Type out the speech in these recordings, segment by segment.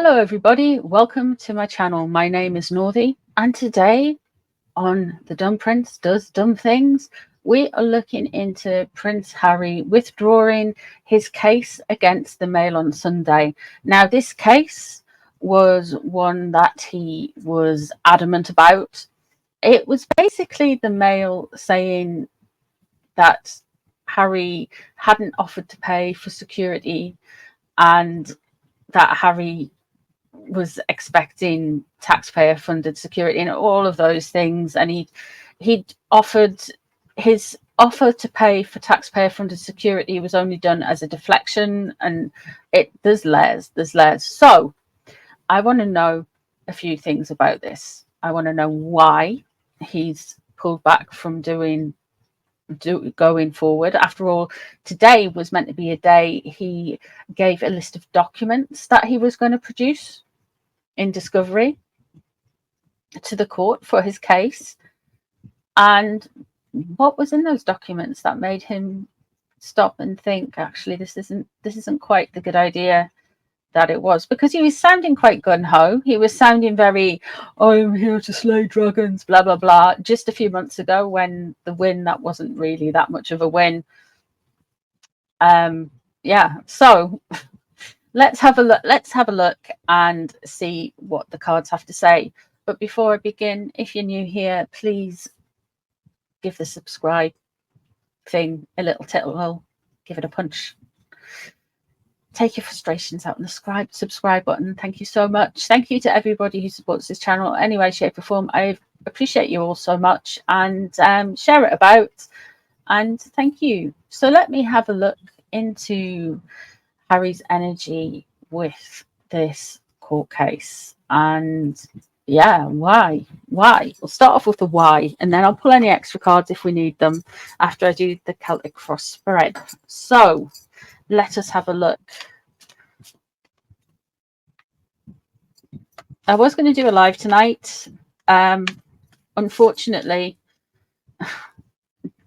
Hello everybody, welcome to my channel. My name is Northy, and today on The Dumb Prince Does Dumb Things, we are looking into Prince Harry withdrawing his case against the Mail on Sunday. Now, this case was one that he was adamant about. It was basically the Mail saying that Harry hadn't offered to pay for security and that Harry was expecting taxpayer funded security and all of those things, and he'd offered his offer to pay for taxpayer funded security was only done as a deflection, and there's layers. So I want to know a few things about this. I want to know why he's pulled back from going forward. After all, today was meant to be a day he gave a list of documents that he was going to produce in discovery to the court for his case. And what was in those documents that made him stop and think, actually, this isn't quite the good idea that it was? Because he was sounding quite gung-ho. He was sounding very, I'm here to slay dragons, blah blah blah, just a few months ago, when the win that wasn't really that much of a win. So let's have a look and see what the cards have to say. But before I begin, if you're new here, please give the subscribe thing a little tickle, give it a punch. Take your frustrations out on the subscribe button. Thank you so much. Thank you to everybody who supports this channel any way, shape or form. I appreciate you all so much, and share it about, and thank you. So let me have a look into Harry's energy with this court case, and why we'll start off with the why, and then I'll pull any extra cards if we need them after I do the Celtic Frost spread. So let us have a look. I was going to do a live tonight. Unfortunately,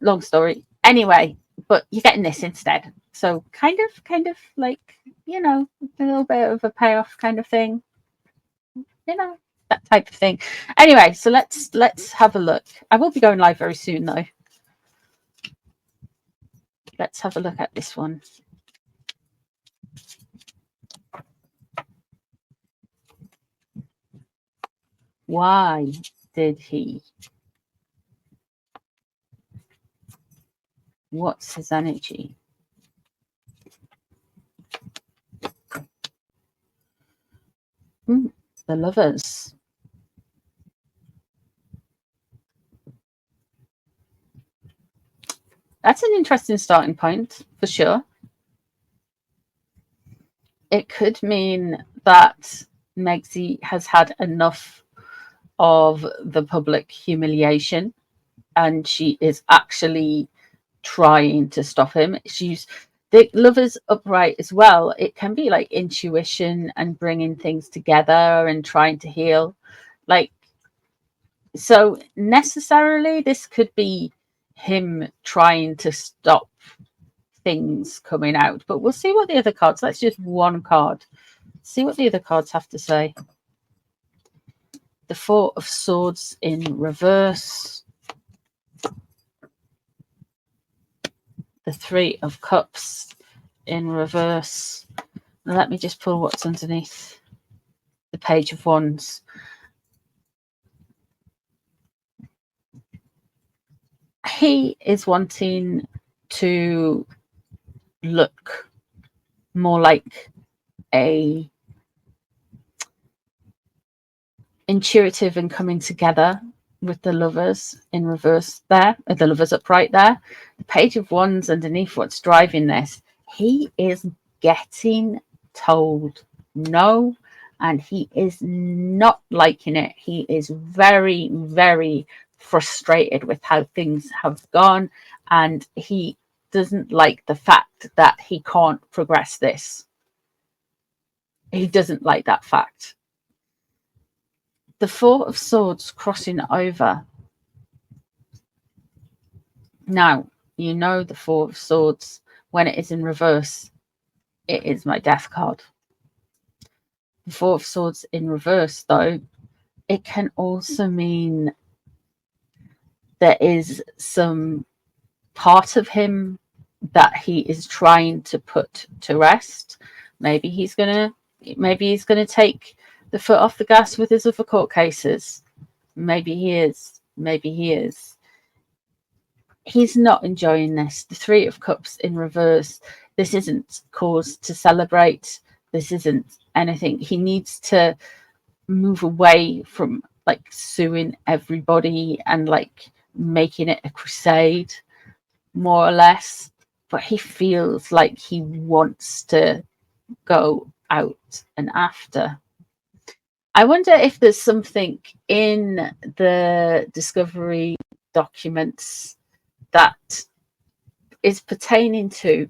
long story. Anyway, but you're getting this instead. So kind of like, you know, a little bit of a payoff kind of thing. You know, that type of thing. Anyway, so let's have a look. I will be going live very soon though. Let's have a look at this one. Why did he? What's his energy? The Lovers. That's an interesting starting point for sure. It could mean that Meghan has had enough of the public humiliation and she is actually trying to stop him. The Lovers upright as well. It can be like intuition and bringing things together and trying to heal. Like, so necessarily this could be him trying to stop things coming out, but we'll see what the other cards. That's just one card. See what the other cards have to say. The Four of Swords in reverse. The Three of Cups in reverse. Now let me just pull what's underneath the Page of Wands. He is wanting to look more like a intuitive and coming together with the Lovers in reverse there, the Lovers upright there. The Page of Wands underneath, what's driving this? He is getting told no, and he is not liking it. He is very, very frustrated with how things have gone, and he doesn't like the fact that he can't progress this. He doesn't like that fact. The Four of Swords crossing over. Now, you know the Four of Swords, when it is in reverse, it is my death card. The Four of Swords in reverse, though, it can also mean there is some part of him that he is trying to put to rest. Maybe he's gonna take the foot off the gas with his other court cases. Maybe he is. He's not enjoying this. The Three of Cups in reverse. This isn't cause to celebrate. This isn't anything. He needs to move away from like suing everybody and like making it a crusade, more or less. But he feels like he wants to go out and after. I wonder if there's something in the discovery documents that is pertaining to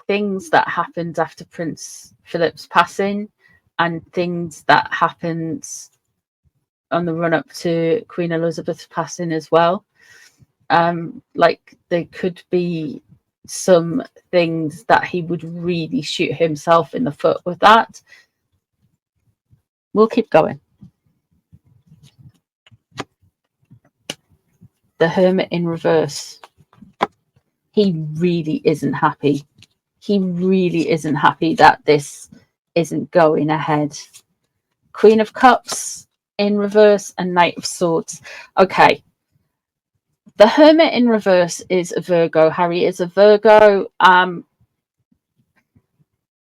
things that happened after Prince Philip's passing and things that happened on the run up to Queen Elizabeth's passing as well. Like there could be some things that he would really shoot himself in the foot with that. We'll keep going. The Hermit in reverse. He really isn't happy. He really isn't happy that this isn't going ahead. Queen of Cups in reverse and Knight of Swords. Okay. The Hermit in reverse is a Virgo. Harry is a Virgo.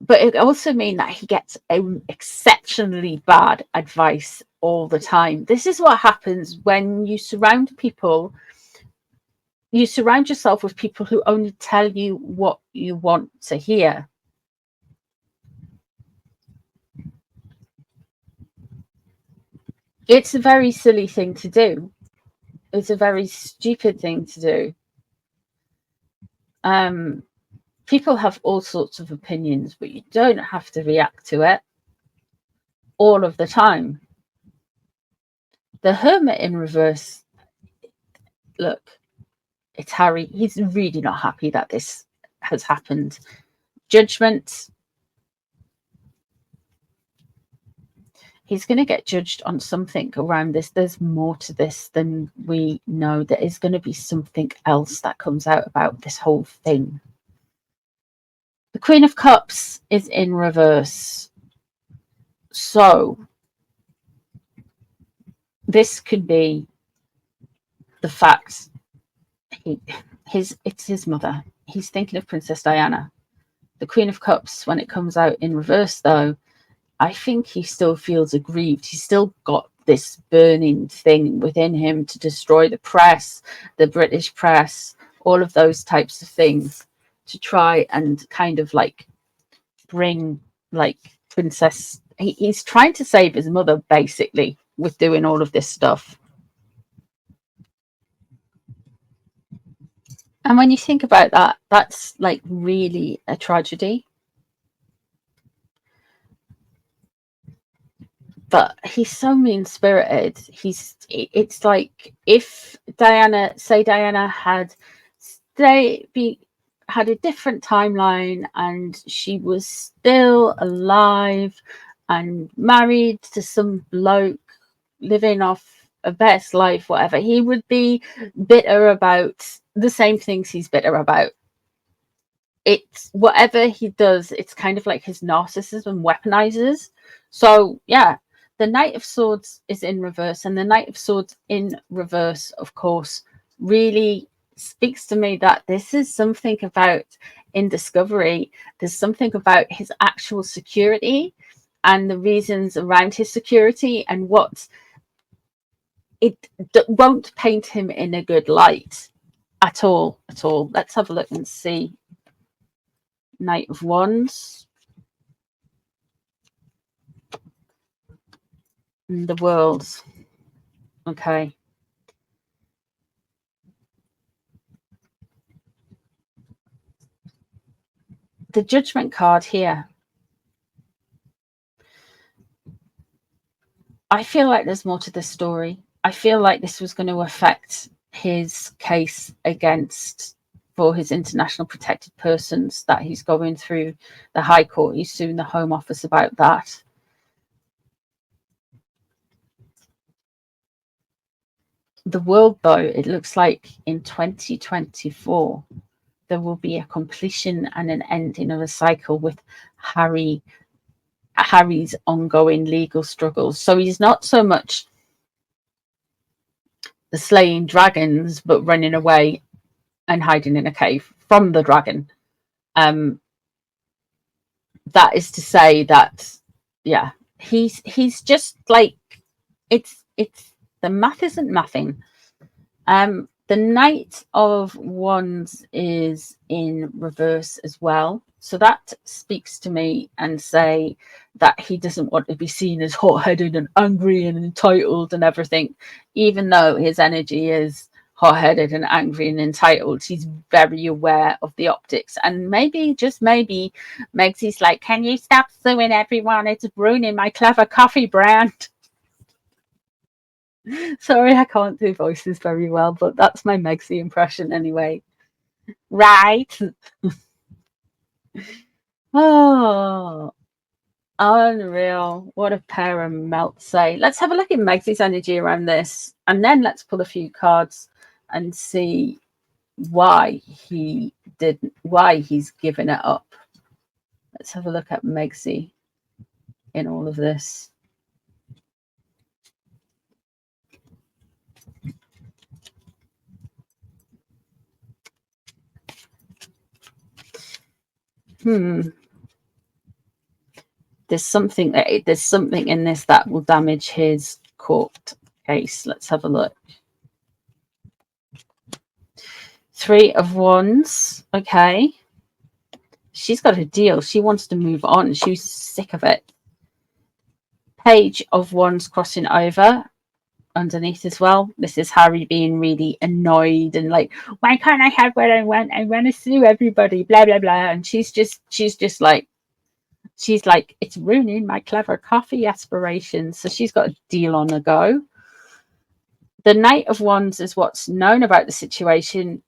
But it also means that he gets exceptionally bad advice all the time. This is what happens when you surround yourself with people who only tell you what you want to hear. It's a very silly thing to do. It's a very stupid thing to do. People have all sorts of opinions, but you don't have to react to it all of the time. The Hermit in reverse, look, it's Harry. He's really not happy that this has happened. Judgment. He's going to get judged on something around this. There's more to this than we know. There is going to be something else that comes out about this whole thing. The Queen of Cups is in reverse. So this could be the fact it's his mother. He's thinking of Princess Diana. The Queen of Cups, when it comes out in reverse, though, I think he still feels aggrieved. He's still got this burning thing within him to destroy the press, the British press, all of those types of things, to try and kind of like bring like Princess. He's trying to save his mother, basically, with doing all of this stuff. And when you think about that, that's like really a tragedy. But he's so mean-spirited. It's like if Diana had had a different timeline and she was still alive and married to some bloke living off a best life, whatever, he would be bitter about the same things he's bitter about. It's whatever he does, it's kind of like his narcissism weaponizes. So yeah, the Knight of Swords is in reverse, and the Knight of Swords in reverse, of course, really speaks to me that this is something about in discovery. There's something about his actual security and the reasons around his security, and what it won't paint him in a good light at all. Let's have a look and see. Knight of Wands. The World. Okay. The Judgment card here. I feel like there's more to this story. I feel like this was going to affect his case against for his international protected persons that he's going through the High Court. He's suing the Home Office about that. The world, though, it looks like in 2024 there will be a completion and an ending of a cycle with Harry's ongoing legal struggles. So he's not so much the slaying dragons, but running away and hiding in a cave from the dragon. That is to say that, yeah, he's just like, it's the math isn't mathing. The Knight of Wands is in reverse as well. So that speaks to me and say that he doesn't want to be seen as hot-headed and angry and entitled and everything, even though his energy is hot-headed and angry and entitled. He's very aware of the optics. And maybe, just maybe, Megsy's like, can you stop suing everyone? It's ruining my clever coffee brand. Sorry, I can't do voices very well, but that's my Megsy impression anyway. Right. Oh, unreal. What a pair of melts say. Let's have a look at Megsy's energy around this, and then let's pull a few cards and see why he's given it up. Let's have a look at Megsy in all of this. There's something in this that will damage his court case. Let's have a look. 3 of Wands. Okay. She's got a deal. She wants to move on. She's sick of it. Page of Wands crossing over underneath as well. This is Harry being really annoyed and like, why can't I have what I want? I want to sue everybody, blah blah blah. And she's like, it's ruining my clever coffee aspirations. So she's got a deal on the go. The Knight of Wands is what's known about the situation.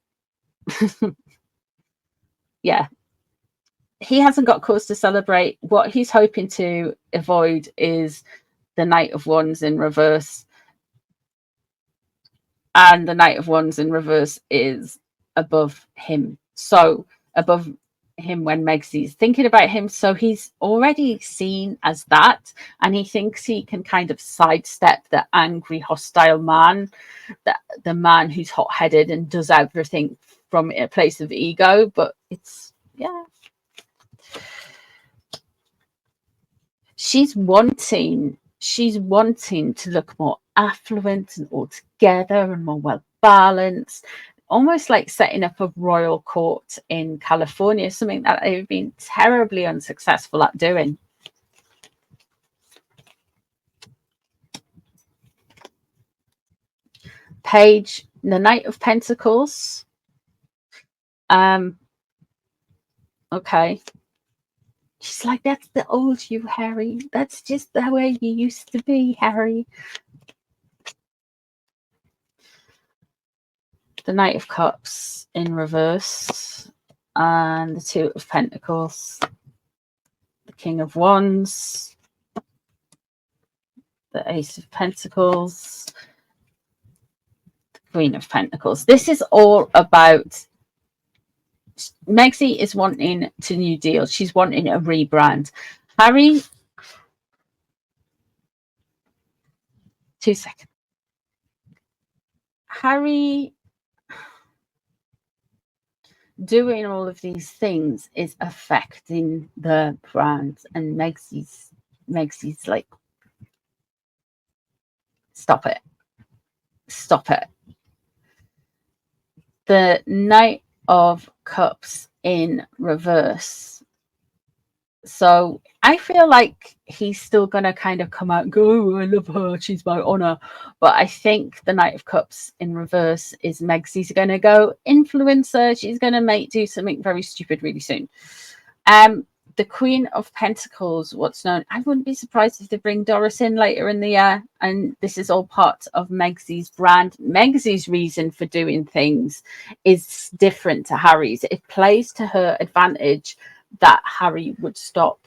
Yeah, he hasn't got cause to celebrate. What he's hoping to avoid is the Knight of Wands in reverse. And the Knight of Wands in reverse is above him. So above him when Megsy's thinking about him. So he's already seen as that. And he thinks he can kind of sidestep the angry, hostile man, the man who's hot-headed and does everything from a place of ego. But it's, yeah. She's wanting to look more affluent and all together and more well balanced, almost like setting up a royal court in California, something that they've been terribly unsuccessful at doing. Page, the Knight of Pentacles. Okay. She's like, that's the old you, Harry. That's just the way you used to be, Harry. The Knight of Cups in reverse. And the 2 of Pentacles. The King of Wands. The Ace of Pentacles. The Queen of Pentacles. This is all about... Megsy is wanting to new deal. She's wanting a rebrand. Harry, 2 seconds. Harry doing all of these things is affecting the brand, and Megsy's like, stop it. The Knight of Cups in reverse. So I feel like he's still going to kind of come out and go, oh, I love her, she's my honor. But I think the Knight of Cups in reverse is Megsy's going to go influencer. She's going to do something very stupid really soon. the Queen of Pentacles, what's known, I wouldn't be surprised if they bring Doris in later in the year, and this is all part of Megsy's brand. Megsy's reason for doing things is different to Harry's. It plays to her advantage that Harry would stop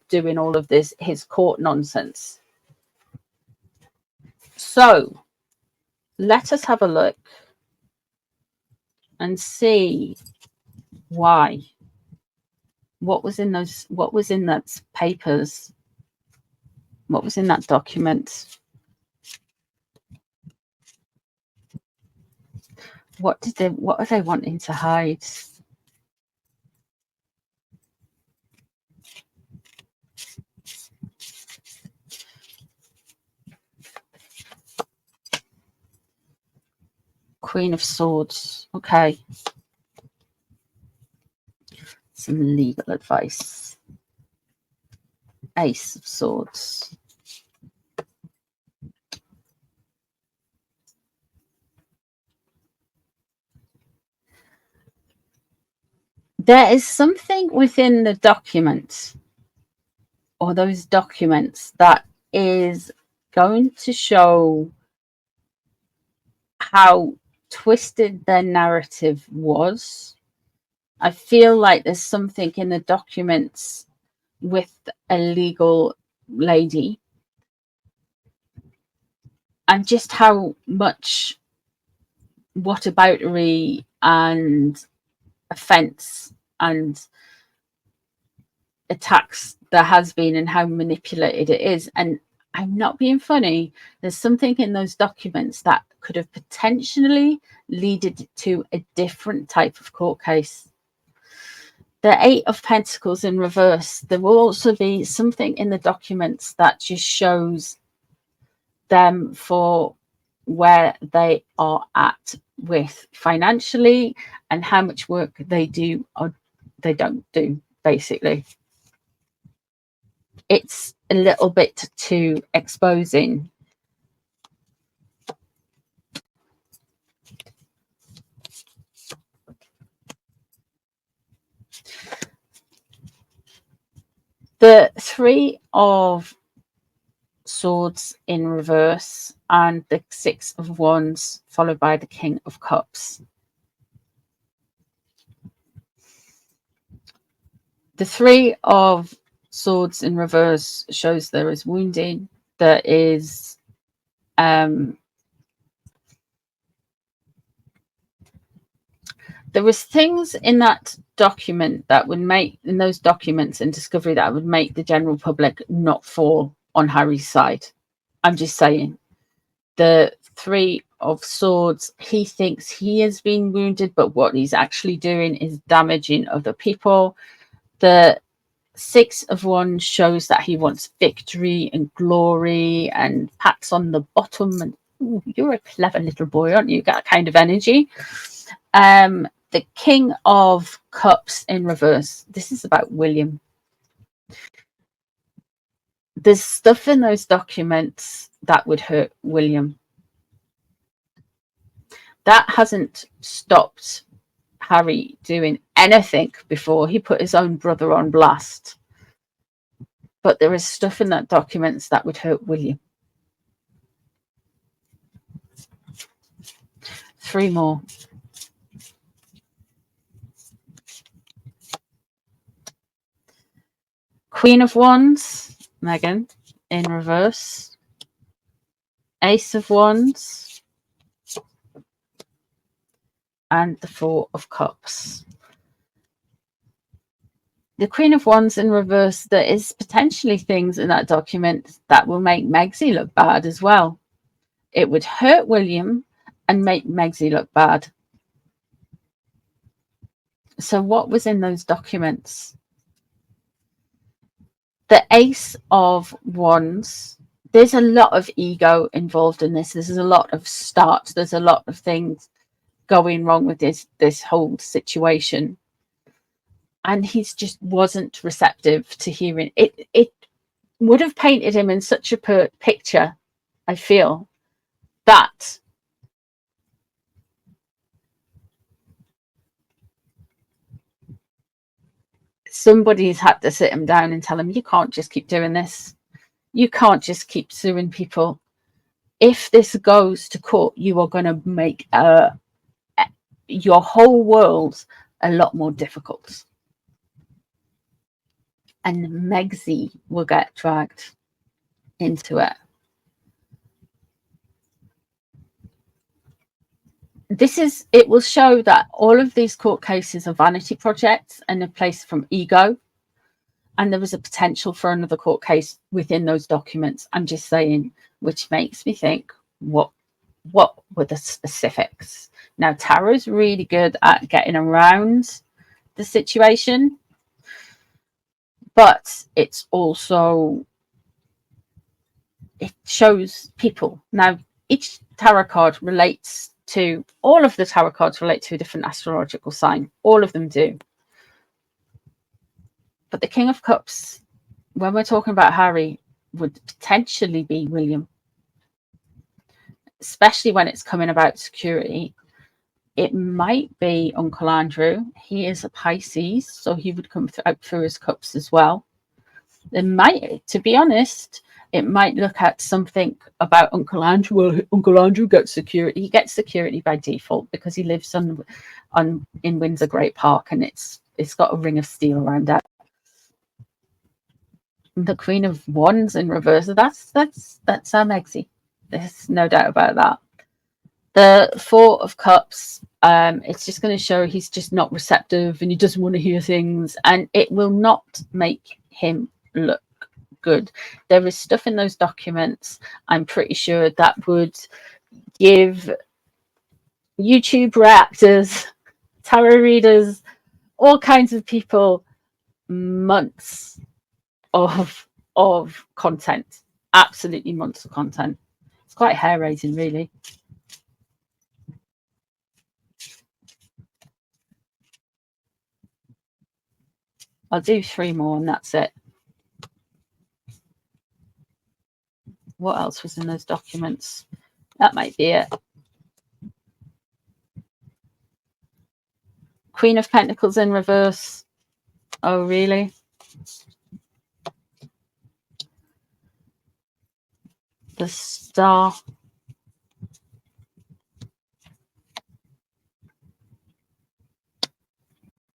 doing all of this, his court nonsense. So let us have a look and see why. What was in that papers? What was in that document? What are they wanting to hide? Queen of Swords. Okay. Some legal advice. Ace of Swords. There is something within the document, or those documents, that is going to show how twisted their narrative was. I feel like there's something in the documents with a legal lady, and just how much whataboutery and offence and attacks there has been, and how manipulated it is. And I'm not being funny, there's something in those documents that could have potentially led to a different type of court case. The Eight of Pentacles in reverse, there will also be something in the documents that just shows them for where they are at with financially, and how much work they do or they don't do, basically. It's a little bit too exposing. The Three of Swords in reverse and the Six of Wands, followed by the King of Cups. The Three of Swords in reverse shows there is wounding, there is there was things in that document that would make, in those documents and discovery, that would make the general public not fall on Harry's side. I'm just saying. The Three of Swords, he thinks he has been wounded, but what he's actually doing is damaging other people. The Six of Wands shows that he wants victory and glory and pats on the bottom and, ooh, you're a clever little boy, aren't you? That kind of energy. The King of Cups in reverse. This is about William. There's stuff in those documents that would hurt William. That hasn't stopped Harry doing anything before he put his own brother on blast. But there is stuff in that documents that would hurt William. 3 more. Queen of Wands, Meghan, in reverse. Ace of Wands. And the Four of Cups. The Queen of Wands in reverse, there is potentially things in that document that will make Megsy look bad as well. It would hurt William and make Megsy look bad. So what was in those documents? The Ace of Wands. There's a lot of ego involved in this. There's a lot of starts. There's a lot of things going wrong with this whole situation. And he just wasn't receptive to hearing it. It would have painted him in such a picture, I feel, that somebody's had to sit him down and tell him, you can't just keep doing this. You can't just keep suing people. If this goes to court, you are going to make your whole world a lot more difficult. And Meghan will get dragged into it. It will show that all of these court cases are vanity projects and a place from ego. And there was a potential for another court case within those documents. I'm just saying, which makes me think, what were the specifics? Now, tarot's really good at getting around the situation, but it shows people. Now, each tarot card relates to, all of the tarot cards relate to a different astrological sign. All of them do. But the King of Cups, when we're talking about Harry, would potentially be William. Especially when it's coming about security. It might be Uncle Andrew. He is a Pisces, so he would come out through his cups as well. It might, to be honest, it might look at something about Uncle Andrew. Well, Uncle Andrew gets security. He gets security by default because he lives in Windsor Great Park, and it's got a ring of steel around it. The Queen of Wands in reverse. That's Meghan. There's no doubt about that. The Four of Cups. It's just going to show he's just not receptive and he doesn't want to hear things, and it will not make him look good. There is stuff in those documents, I'm pretty sure, that would give YouTube reactors, tarot readers, all kinds of people months of content. Absolutely months of content. It's quite hair raising, really. I'll do 3 more and that's it. What else was in those documents? That might be it. Queen of Pentacles in reverse. Oh, really? The Star.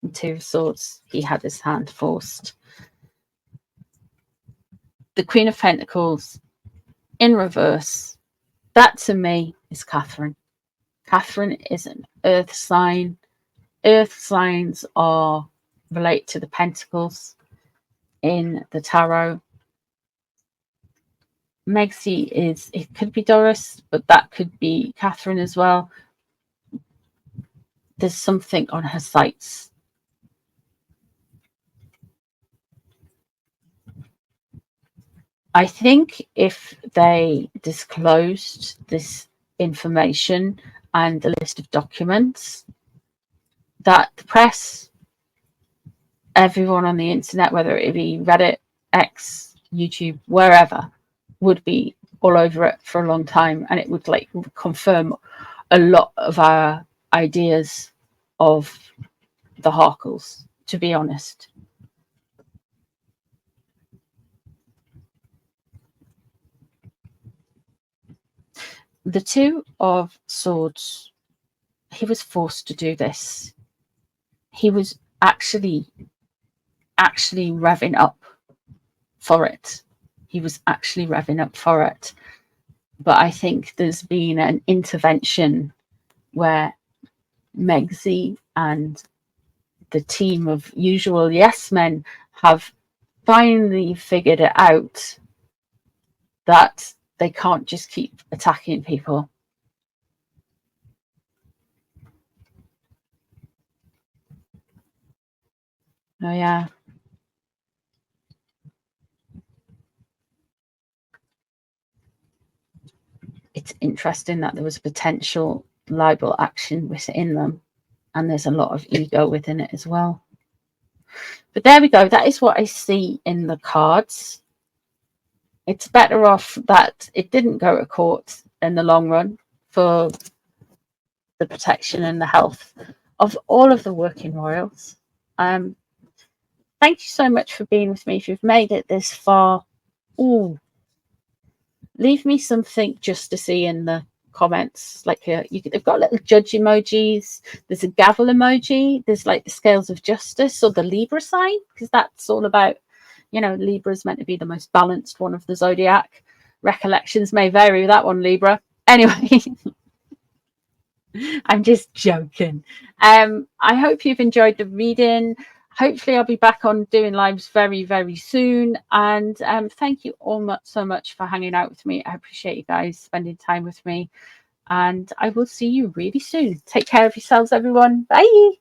And 2 of Swords. He had his hand forced. The Queen of Pentacles in reverse. That to me is Catherine. Catherine is an earth sign. Earth signs relate to the pentacles in the tarot. Meghan it could be Doris, but that could be Catherine as well. There's something on her sights. I think if they disclosed this information and the list of documents, that the press, everyone on the internet, whether it be Reddit, X, YouTube, wherever, would be all over it for a long time, and it would confirm a lot of our ideas of the Harkles, to be honest. The 2 of Swords, he was forced to do this. He was actually revving up for it. He was actually revving up for it. But I think there's been an intervention where Meghan and the team of usual yes men have finally figured it out that they can't just keep attacking people. Oh, yeah. It's interesting that there was a potential libel action within them, and there's a lot of ego within it as well. But there we go. That is what I see in the cards. It's better off that it didn't go to court in the long run for the protection and the health of all of the working royals. Thank you so much for being with me. If you've made it this far, ooh, leave me something just to see in the comments. Like they've got little judge emojis. There's a gavel emoji. There's like the scales of justice or the Libra sign, because that's all about, you know, Libra is meant to be the most balanced one of the zodiac. Recollections may vary with that one, Libra. Anyway, I'm just joking. I hope you've enjoyed the reading. Hopefully I'll be back on doing lives very, very soon. And thank you all so much for hanging out with me. I appreciate you guys spending time with me. And I will see you really soon. Take care of yourselves, everyone. Bye.